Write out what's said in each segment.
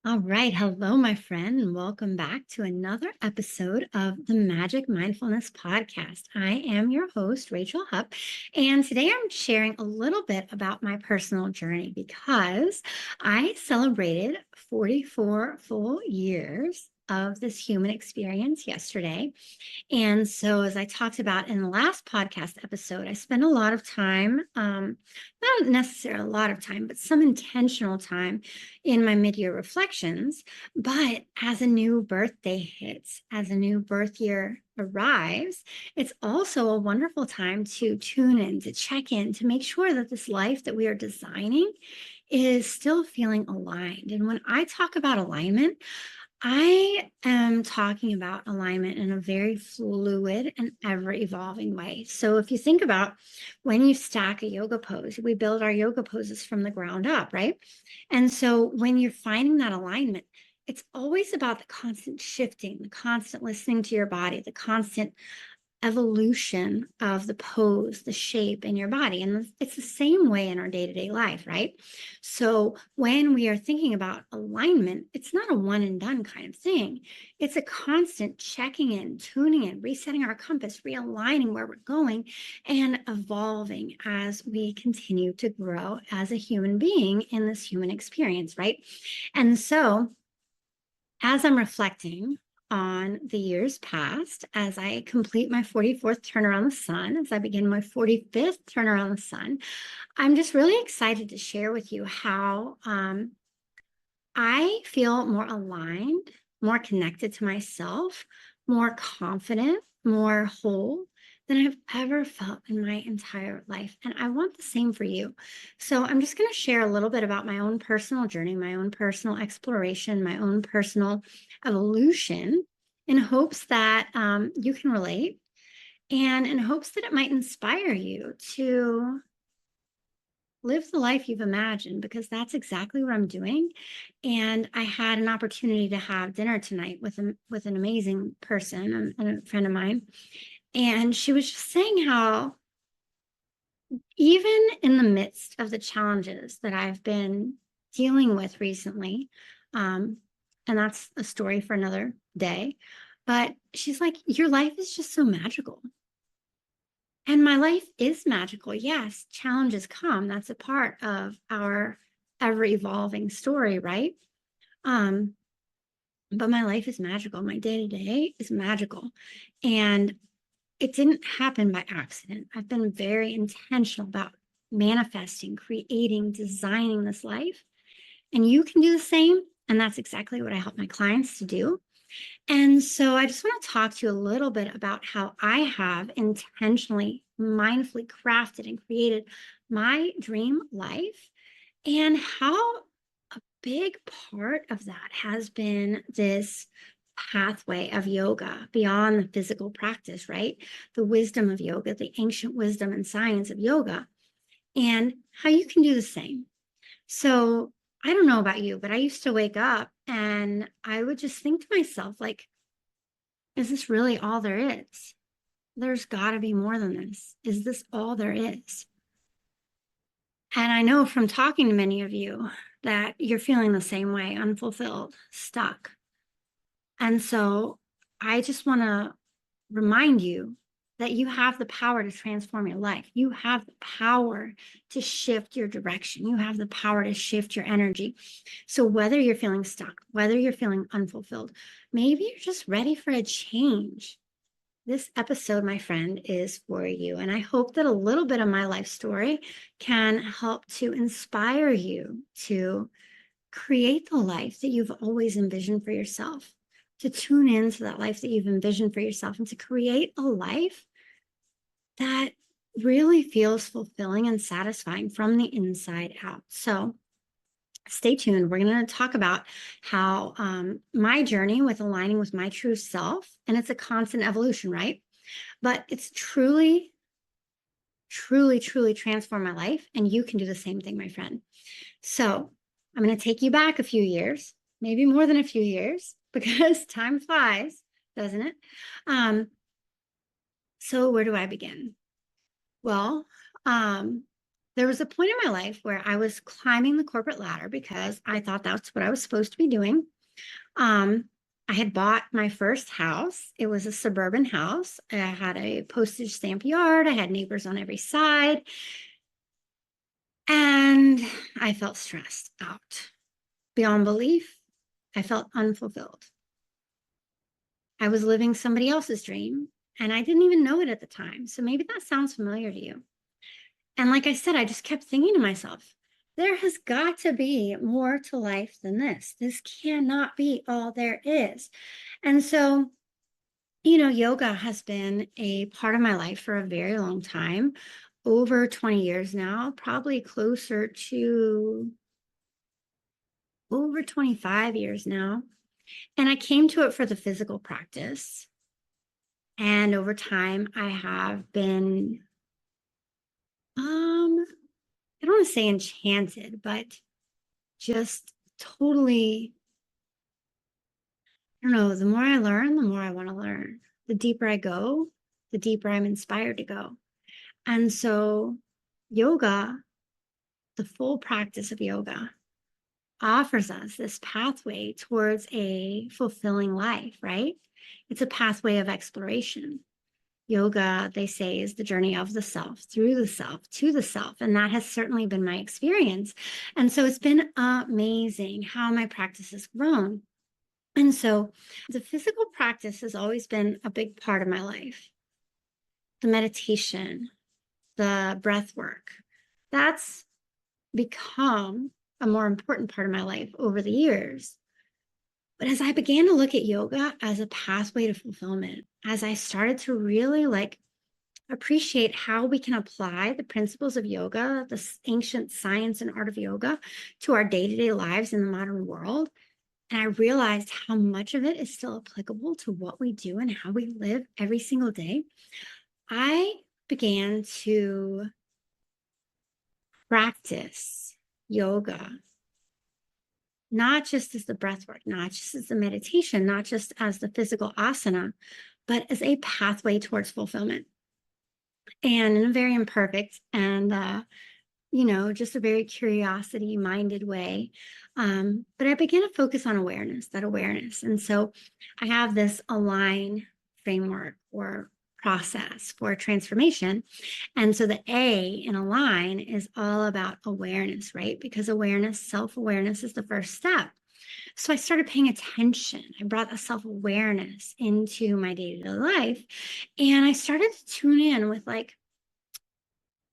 All right. Hello, my friend, and welcome back to another episode of the Magic Mindfulness Podcast. I am your host, Rachel Hupp, and today I'm sharing a little bit about my personal journey because I celebrated 44 full years of this human experience yesterday. And so, as I talked about in the last podcast episode, I spent a lot of time, not necessarily a lot of time, but some intentional time in my mid year reflections. But as a new birthday hits, as a new birth year arrives, it's also a wonderful time to tune in, to check in, to make sure that this life that we are designing is still feeling aligned. And when I talk about alignment, I am talking about alignment in a very fluid and ever evolving way. So, if you think about when you stack a yoga pose, we build our yoga poses from the ground up, right? And so, when you're finding that alignment, it's always about the constant shifting, the constant listening to your body, the constant evolution of the pose, the shape in your body. And it's the same way in our day to day life, right? So when we are thinking about alignment, it's not a one and done kind of thing. It's a constant checking in, tuning in, resetting our compass, realigning where we're going, and evolving as we continue to grow as a human being in this human experience, right? And so, as I'm reflecting on the years past, as I complete my 44th turn around the sun, as I begin my 45th turn around the sun, I'm just really excited to share with you how I feel more aligned, more connected to myself, more confident, more whole than I've ever felt in my entire life. And I want the same for you. So I'm just going to share a little bit about my own personal journey, my own personal exploration, my own personal evolution in hopes that you can relate and in hopes that it might inspire you to live the life you've imagined, because that's exactly what I'm doing. And I had an opportunity to have dinner tonight with an amazing person and a friend of mine, and she was just saying how even in the midst of the challenges that I've been dealing with recently, um, and that's a story for another day, but she's like, your life is just so magical. And my life is magical. Yes, challenges come. That's a part of our ever evolving story, right? Um, but my life is magical. My day to day is magical. And it didn't happen by accident. I've been very intentional about manifesting, creating, designing this life. And you can do the same. And that's exactly what I help my clients to do. And so I just want to talk to you a little bit about how I have intentionally, mindfully crafted and created my dream life, and how a big part of that has been this pathway of yoga beyond the physical practice, right? The wisdom of yoga, the ancient wisdom and science of yoga, and how you can do the same. So I don't know about you, but I used to wake up and I would just think to myself, like, is this really all there is? There's got to be more than this. Is this all there is? And I know from talking to many of you that you're feeling the same way, unfulfilled, stuck. And so I just want to remind you that you have the power to transform your life. You have the power to shift your direction. You have the power to shift your energy. So whether you're feeling stuck, whether you're feeling unfulfilled, maybe you're just ready for a change. This episode, my friend, is for you. And I hope that a little bit of my life story can help to inspire you to create the life that you've always envisioned for yourself, to tune into that life that you've envisioned for yourself, and to create a life that really feels fulfilling and satisfying from the inside out. So stay tuned. We're going to talk about how my journey with aligning with my true self, and it's a constant evolution, right? But it's truly, truly, truly transformed my life. And you can do the same thing, my friend. So I'm going to take you back a few years, maybe more than a few years, because time flies, doesn't it? So where do I begin? Well, There was a point in my life where I was climbing the corporate ladder because I thought that's what I was supposed to be doing. Um, I had bought my first house. It was a suburban house. I had a postage stamp yard. I had neighbors on every side. And I felt stressed out beyond belief. I felt unfulfilled. I was living somebody else's dream and I didn't even know it at the time. So maybe that sounds familiar to you. And like I said, I just kept thinking to myself, there has got to be more to life than this. This cannot be all there is. And so, yoga has been a part of my life for a very long time, over 20 years now, probably closer to over 25 years now. And I came to it for the physical practice. And over time, I have been, I don't want to say enchanted, but just totally, I don't know, the more I learn, the more I want to learn. The deeper I go, the deeper I'm inspired to go. And so, yoga, the full practice of yoga, offers us this pathway towards a fulfilling life, right? It's a pathway of exploration. Yoga, they say, is the journey of the self, through the self, to the self. And that has certainly been my experience. And so it's been amazing how my practice has grown. And so the physical practice has always been a big part of my life. The meditation, the breath work, that's become a more important part of my life over the years. But as I began to look at yoga as a pathway to fulfillment, as I started to really appreciate how we can apply the principles of yoga, the ancient science and art of yoga, to our day-to-day lives in the modern world, and I realized how much of it is still applicable to what we do and how we live every single day, I began to practice yoga, not just as the breath work, not just as the meditation, not just as the physical asana, but as a pathway towards fulfillment. And in a very imperfect and just a very curiosity minded way. But I began to focus on that awareness. And so I have this align framework or process for transformation. And so the A in align is all about awareness, right? Because awareness, self-awareness is the first step. So I started paying attention. I brought a self-awareness into my day-to-day life. And I started to tune in with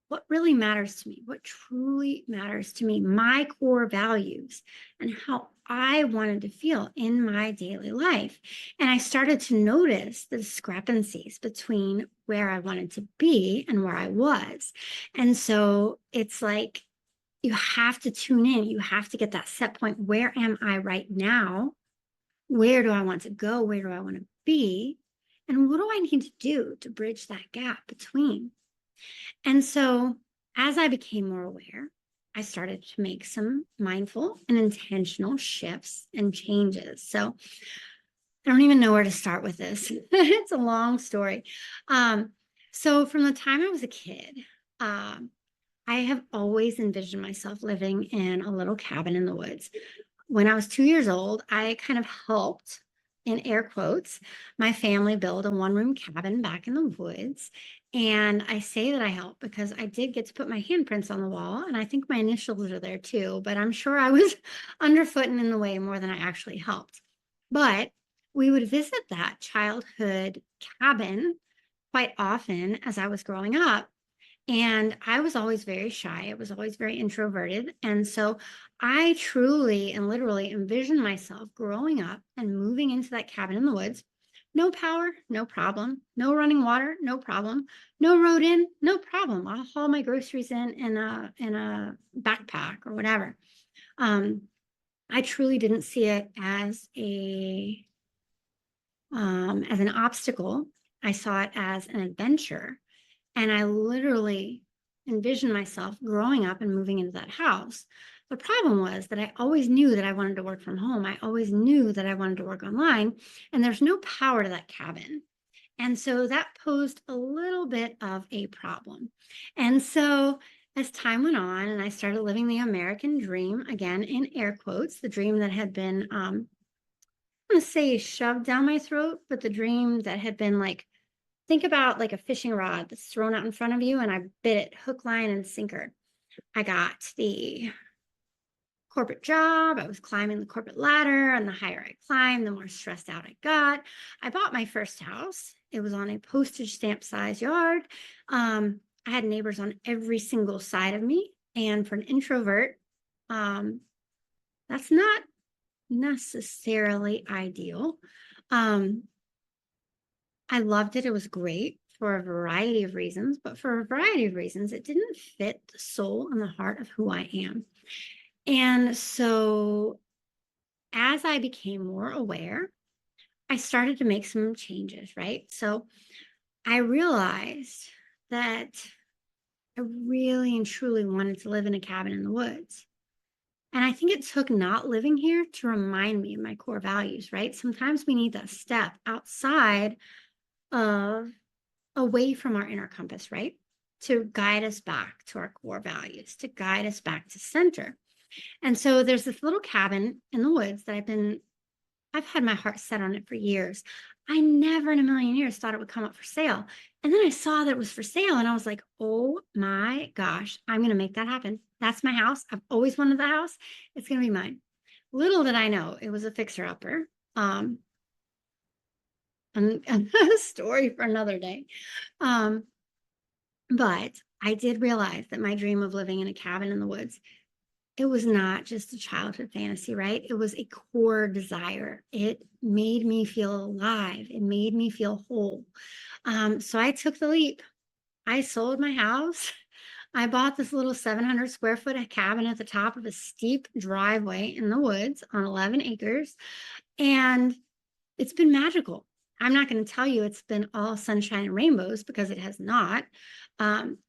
what really matters to me, what truly matters to me, my core values, and how I wanted to feel in my daily life. And I started to notice the discrepancies between where I wanted to be and where I was. And so it's like you have to tune in, you have to get that set point. Where am I right now? Where do I want to go? Where do I want to be? And what do I need to do to bridge that gap between? And so as I became more aware, I started to make some mindful and intentional shifts and changes. So I don't even know where to start with this. It's a long story. So from the time I was a kid, I have always envisioned myself living in a little cabin in the woods. When I was 2 years old, I kind of helped, in air quotes, my family build a one-room cabin back in the woods. And I say that I helped because I did get to put my handprints on the wall, and I think my initials are there too, but I'm sure I was underfoot and in the way more than I actually helped. But we would visit that childhood cabin quite often as I was growing up. And I was always very shy. I was always very introverted. And so I truly and literally envisioned myself growing up and moving into that cabin in the woods. No power, no problem. No running water, no problem. No road in, no problem. I'll haul my groceries in a backpack or whatever. I truly didn't see it as an obstacle. I saw it as an adventure. And I literally envisioned myself growing up and moving into that house. The problem was that I always knew that I wanted to work from home. I always knew that I wanted to work online, and there's no power to that cabin. And so that posed a little bit of a problem. And so as time went on and I started living the American dream, again, in air quotes, the dream that had been, I'm going to say shoved down my throat, but the dream that had been like, think about like a fishing rod that's thrown out in front of you and I bit it hook, line, and sinker. I got the corporate job. I was climbing the corporate ladder, and the higher I climbed, the more stressed out I got. I bought my first house. It was on a postage stamp size yard. I had neighbors on every single side of me. And for an introvert, that's not necessarily ideal. I loved it. It was great for a variety of reasons, but for a variety of reasons, it didn't fit the soul and the heart of who I am. And so as I became more aware, I started to make some changes, right? So I realized that I really and truly wanted to live in a cabin in the woods. And I think it took not living here to remind me of my core values, right? Sometimes we need that step outside of, away from our inner compass, right? To guide us back to our core values, to guide us back to center. And so there's this little cabin in the woods that I've had my heart set on it for years. I never in a million years thought it would come up for sale. And then I saw that it was for sale and I was like, oh my gosh, I'm going to make that happen. That's my house. I've always wanted the house. It's going to be mine. Little did I know it was a fixer-upper. And a story for another day. But I did realize that my dream of living in a cabin in the woods, it was not just a childhood fantasy, right? It was a core desire. It made me feel alive. It made me feel whole. So I took the leap. I sold my house. I bought this little 700 square foot cabin at the top of a steep driveway in the woods on 11 acres. And it's been magical. I'm not going to tell you it's been all sunshine and rainbows because it has not.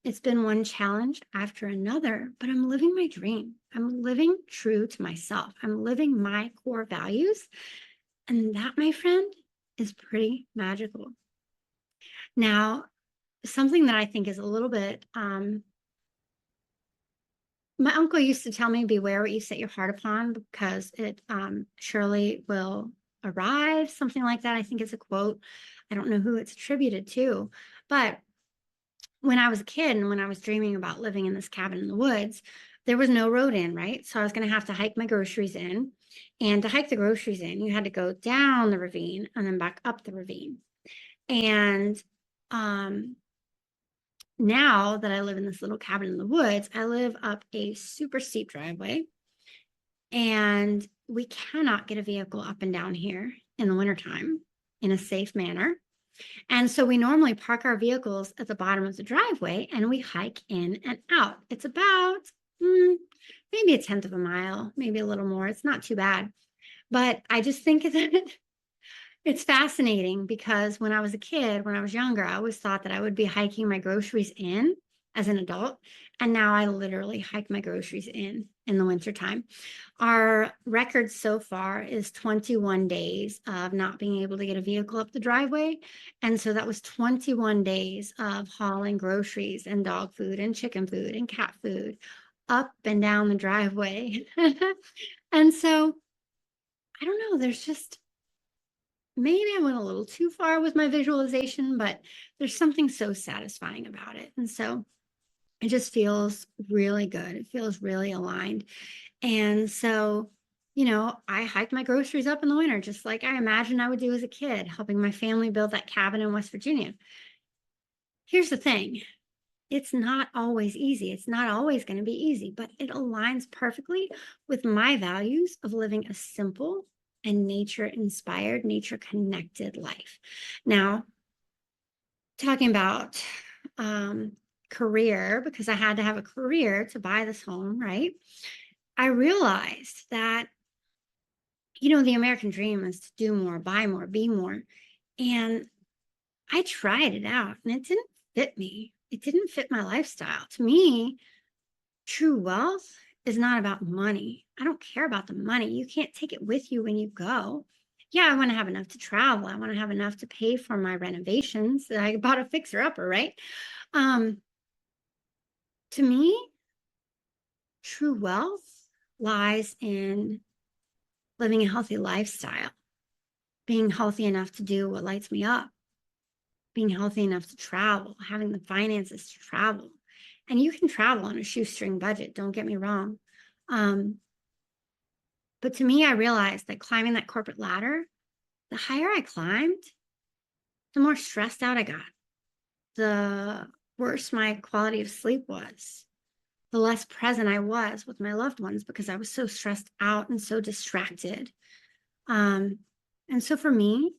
It's been one challenge after another, but I'm living my dream. I'm living true to myself. I'm living my core values. And that, my friend, is pretty magical. Now, something that I think is a little bit, my uncle used to tell me, beware what you set your heart upon because it surely will arrive, something like that. I think it's a quote. I don't know who it's attributed to, but when I was a kid and when I was dreaming about living in this cabin in the woods, there was no road in, right? So I was going to have to hike my groceries in. And to hike the groceries in, you had to go down the ravine and then back up the ravine. And now that I live in this little cabin in the woods, I live up a super steep driveway. And we cannot get a vehicle up and down here in the wintertime in a safe manner. And so we normally park our vehicles at the bottom of the driveway and we hike in and out. It's about maybe a tenth of a mile, maybe a little more. It's not too bad. But I just think that it's fascinating because when I was a kid, when I was younger, I always thought that I would be hiking my groceries in as an adult. And now I literally hike my groceries in the wintertime. Our record so far is 21 days of not being able to get a vehicle up the driveway. And so that was 21 days of hauling groceries and dog food and chicken food and cat food up and down the driveway. And so I don't know, there's just, maybe I went a little too far with my visualization, but there's something so satisfying about it. And so it just feels really good. It feels really aligned. And so, I hiked my groceries up in the winter, just like I imagined I would do as a kid, helping my family build that cabin in West Virginia. Here's the thing. It's not always easy. It's not always going to be easy, but it aligns perfectly with my values of living a simple and nature-inspired, nature-connected life. Now, talking about career, because I had to have a career to buy this home, right? I realized that, the American dream is to do more, buy more, be more. And I tried it out and it didn't fit me. It didn't fit my lifestyle. To me, true wealth is not about money. I don't care about the money. You can't take it with you when you go. Yeah, I want to have enough to travel. I want to have enough to pay for my renovations. I bought a fixer-upper, right? To me, True wealth lies in living a healthy lifestyle, being healthy enough to do what lights me up, being healthy enough to travel, having the finances to travel. And you can travel on a shoestring budget, don't get me wrong. But to me, I realized that climbing that corporate ladder, the higher I climbed, the more stressed out I got, the worse my quality of sleep was, the less present I was with my loved ones because I was so stressed out and so distracted. And so for me,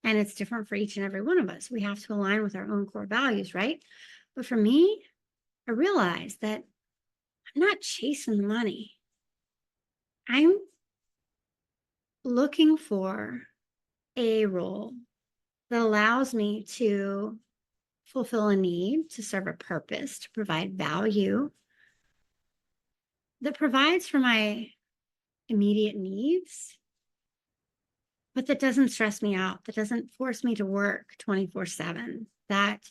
and it's different for each and every one of us, we have to align with our own core values, right? But for me, I realized that I'm not chasing the money. I'm looking for a role that allows me to fulfill a need, to serve a purpose, to provide value, that provides for my immediate needs, but that doesn't stress me out, that doesn't force me to work 24/7, that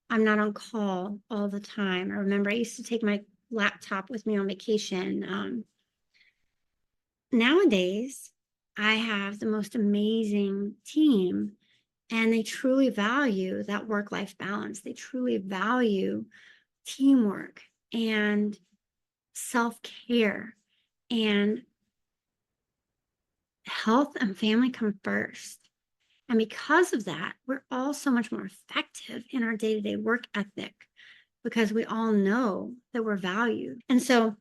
I'm not on call all the time. I remember I used to take my laptop with me on vacation. Nowadays, I have the most amazing team, and they truly value that work-life balance. They truly value teamwork and self-care, and health and family come first. And because of that, we're all so much more effective in our day-to-day work ethic because we all know that we're valued. And so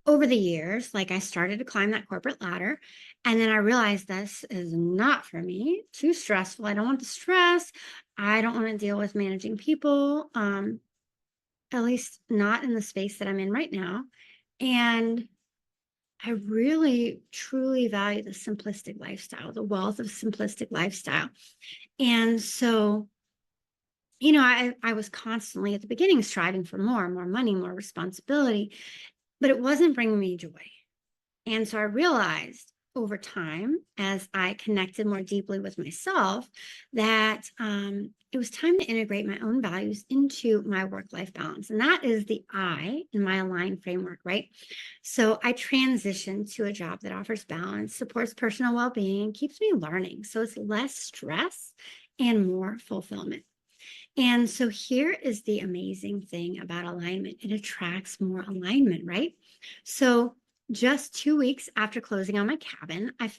over the years, like I started to climb that corporate ladder, and then I realized this is not for me, too stressful. I don't want the stress. I don't want to deal with managing people, at least not in the space that I'm in right now. And I really, truly value the simplistic lifestyle, the wealth of simplistic lifestyle. And so, I was constantly at the beginning striving for more money, more responsibility, but it wasn't bringing me joy. And so I realized over time, as I connected more deeply with myself, that it was time to integrate my own values into my work-life balance. And that is the I in my Align framework, right? So I transitioned to a job that offers balance, supports personal well-being, keeps me learning. So it's less stress and more fulfillment. And so here is the amazing thing about alignment. It attracts more alignment, right? So just 2 weeks after closing on my cabin, I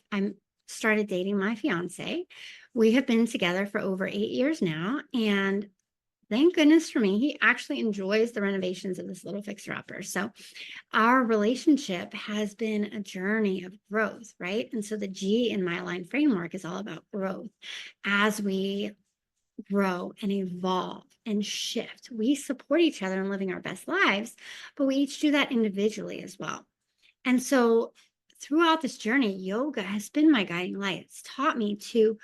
started dating my fiance. We have been together for over 8 years now. And thank goodness for me, he actually enjoys the renovations of this little fixer-upper. So our relationship has been a journey of growth, right? And so the G in my Align framework is all about growth. As we grow and evolve and shift, we support each other in living our best lives, but we each do that individually as well. And so throughout this journey, yoga has been my guiding light. It's taught me to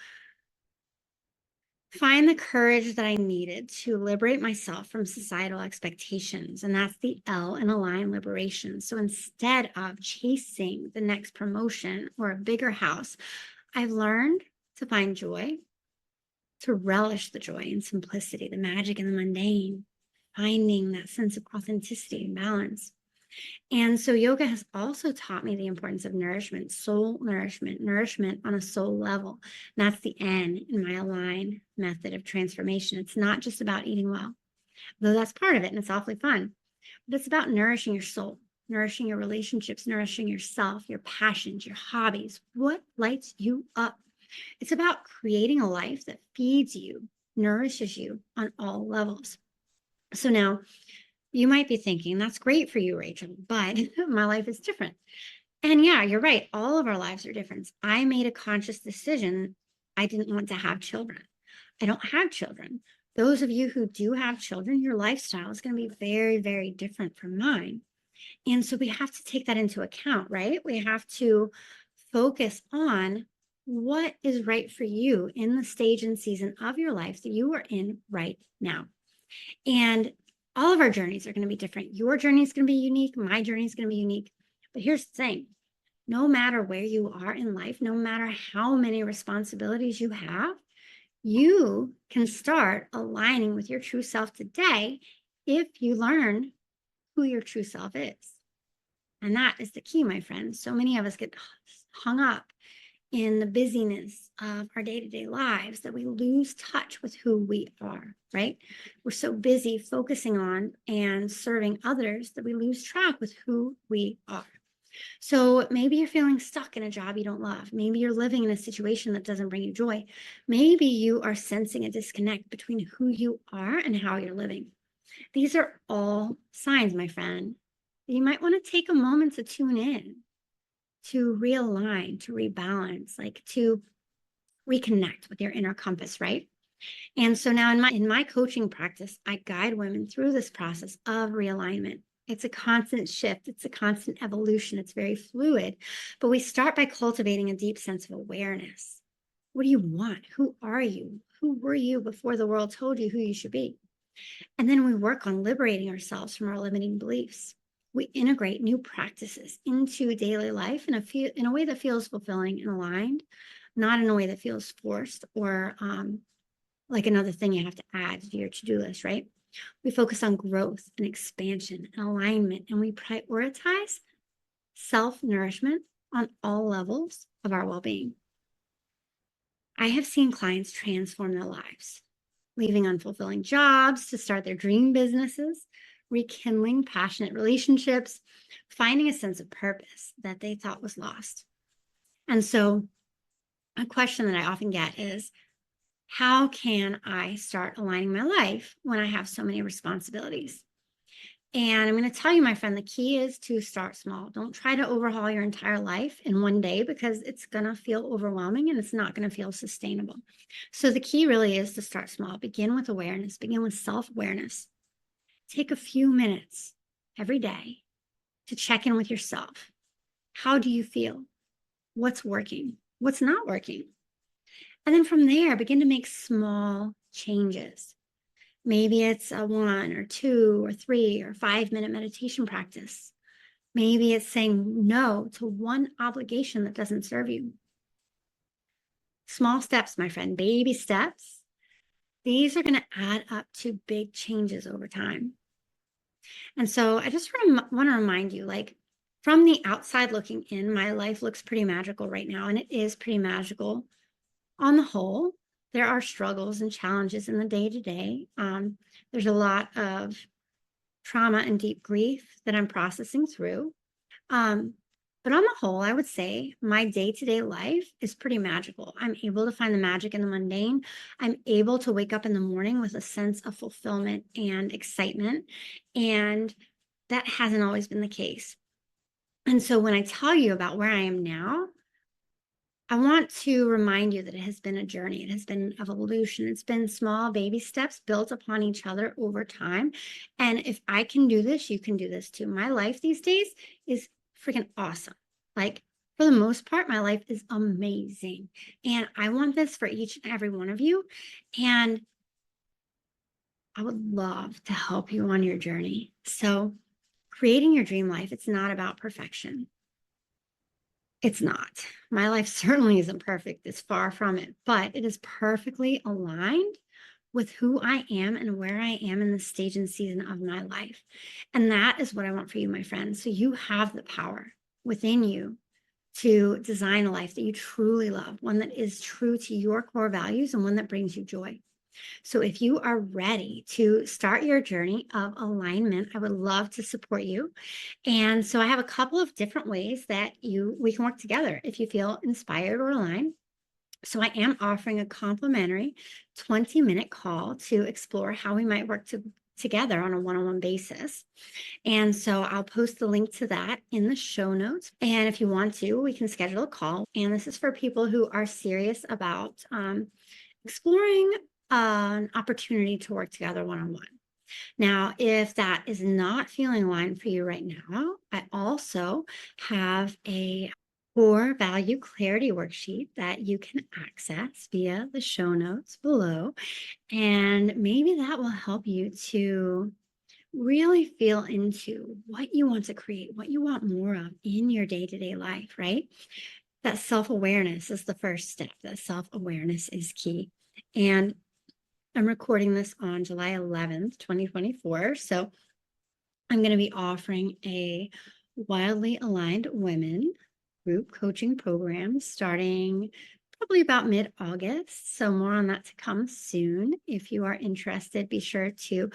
find the courage that I needed to liberate myself from societal expectations. And that's the L in Align liberation. So instead of chasing the next promotion or a bigger house, I've learned to find joy, to relish the joy and simplicity, the magic and the mundane, finding that sense of authenticity and balance. And so yoga has also taught me the importance of nourishment, soul nourishment, nourishment on a soul level. And that's the N in my Align method of transformation. It's not just about eating well, though that's part of it and it's awfully fun, but it's about nourishing your soul, nourishing your relationships, nourishing yourself, your passions, your hobbies, what lights you up. It's about creating a life that feeds you, nourishes you on all levels. So now you might be thinking, that's great for you, Rachel, but my life is different. And yeah, you're right. All of our lives are different. I made a conscious decision. I didn't want to have children. I don't have children. Those of you who do have children, your lifestyle is going to be very, very different from mine. And so we have to take that into account, right? We have to focus on what is right for you in the stage and season of your life that you are in right now. And all of our journeys are going to be different. Your journey is going to be unique. My journey is going to be unique. But here's the thing. No matter where you are in life, no matter how many responsibilities you have, you can start aligning with your true self today if you learn who your true self is. And that is the key, my friends. So many of us get hung up in the busyness of our day-to-day lives that we lose touch with who we are, right? We're so busy focusing on and serving others that we lose track with who we are. So maybe you're feeling stuck in a job you don't love. Maybe you're living in a situation that doesn't bring you joy. Maybe you are sensing a disconnect between who you are and how you're living. These are all signs, my friend. You might want to take a moment to tune in, to realign, to rebalance, like to reconnect with your inner compass, right? And so now in my coaching practice, I guide women through this process of realignment. It's a constant shift. It's a constant evolution. It's very fluid, but we start by cultivating a deep sense of awareness. What do you want? Who are you? Who were you before the world told you who you should be? And then we work on liberating ourselves from our limiting beliefs. We integrate new practices into daily life in a way that feels fulfilling and aligned, not in a way that feels forced or like another thing you have to add to your to-do list, right? We focus on growth and expansion and alignment, and we prioritize self-nourishment on all levels of our well-being. I have seen clients transform their lives, leaving unfulfilling jobs to start their dream businesses, rekindling passionate relationships, finding a sense of purpose that they thought was lost. And so a question that I often get is, how can I start aligning my life when I have so many responsibilities? And I'm going to tell you, my friend, the key is to start small. Don't try to overhaul your entire life in one day because it's going to feel overwhelming and it's not going to feel sustainable. So the key really is to start small. Begin with awareness, begin with self-awareness. Take a few minutes every day to check in with yourself. How do you feel? What's working? What's not working? And then from there, begin to make small changes. Maybe it's a 1 or 2 or 3 or 5 minute meditation practice. Maybe it's saying no to one obligation that doesn't serve you. Small steps, my friend, baby steps. These are going to add up to big changes over time. And so I just want to remind you, like, from the outside looking in, my life looks pretty magical right now, and it is pretty magical on the whole. There are struggles and challenges in the day-to-day. There's a lot of trauma and deep grief that I'm processing through. But on the whole, I would say my day-to-day life is pretty magical. I'm able to find the magic in the mundane. I'm able to wake up in the morning with a sense of fulfillment and excitement. And that hasn't always been the case. And so when I tell you about where I am now, I want to remind you that it has been a journey. It has been an evolution. It's been small baby steps built upon each other over time. And if I can do this, you can do this too. My life these days is freaking awesome. Like, for the most part, my life is amazing. And I want this for each and every one of you. And I would love to help you on your journey. So, creating your dream life, it's not about perfection. It's not. My life certainly isn't perfect. It's far from it, but it is perfectly aligned with who I am and where I am in the stage and season of my life. And that is what I want for you, my friends. So you have the power within you to design a life that you truly love, one that is true to your core values and one that brings you joy. So if you are ready to start your journey of alignment, I would love to support you. And so I have a couple of different ways that we can work together if you feel inspired or aligned. So I am offering a complimentary 20-minute call to explore how we might work together on a one-on-one basis. And so I'll post the link to that in the show notes. And if you want to, we can schedule a call. And this is for people who are serious about exploring an opportunity to work together one-on-one. Now, if that is not feeling aligned for you right now, I also have a core value clarity worksheet that you can access via the show notes below. And maybe that will help you to really feel into what you want to create, what you want more of in your day-to-day life, right? That self-awareness is the first step. That self-awareness is key. And I'm recording this on July 11th, 2024. So I'm going to be offering a Wildly Aligned Women group coaching program starting probably about mid-August. So more on that to come soon. If you are interested, be sure to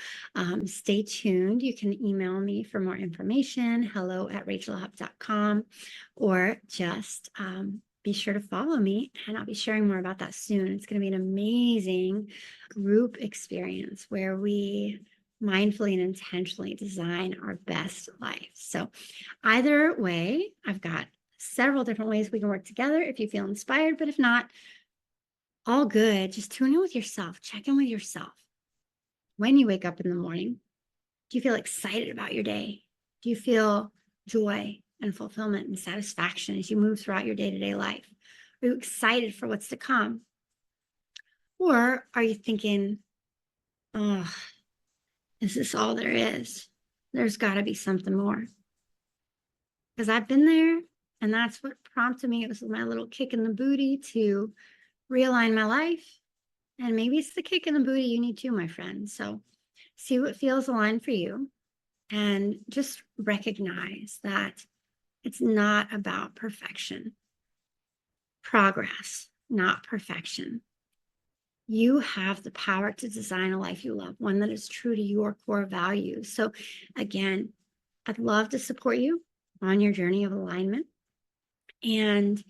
stay tuned. You can email me for more information, hello@rachelhupp.com, or just be sure to follow me, and I'll be sharing more about that soon. It's going to be an amazing group experience where we mindfully and intentionally design our best life. So either way, I've got several different ways we can work together if you feel inspired, but if not, all good. Just tune in with yourself, check in with yourself. When you wake up in the morning, do you feel excited about your day? Do you feel joy and fulfillment and satisfaction as you move throughout your day-to-day life? Are you excited for what's to come? Or are you thinking, oh, is this all there is? There's got to be something more. Because I've been there, and that's what prompted me. It was my little kick in the booty to realign my life. And maybe it's the kick in the booty you need too, my friend. So see what feels aligned for you, and just recognize that it's not about perfection. Progress, not perfection. You have the power to design a life you love, one that is true to your core values. So again, I'd love to support you on your journey of alignment. And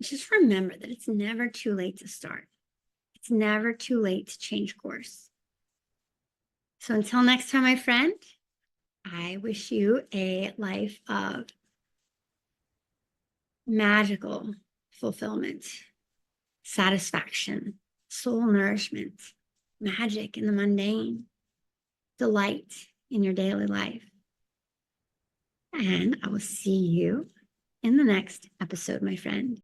just remember that it's never too late to start. It's never too late to change course. So until next time, my friend, I wish you a life of magical fulfillment, satisfaction, soul nourishment, magic in the mundane, delight in your daily life. And I will see you in the next episode, my friend.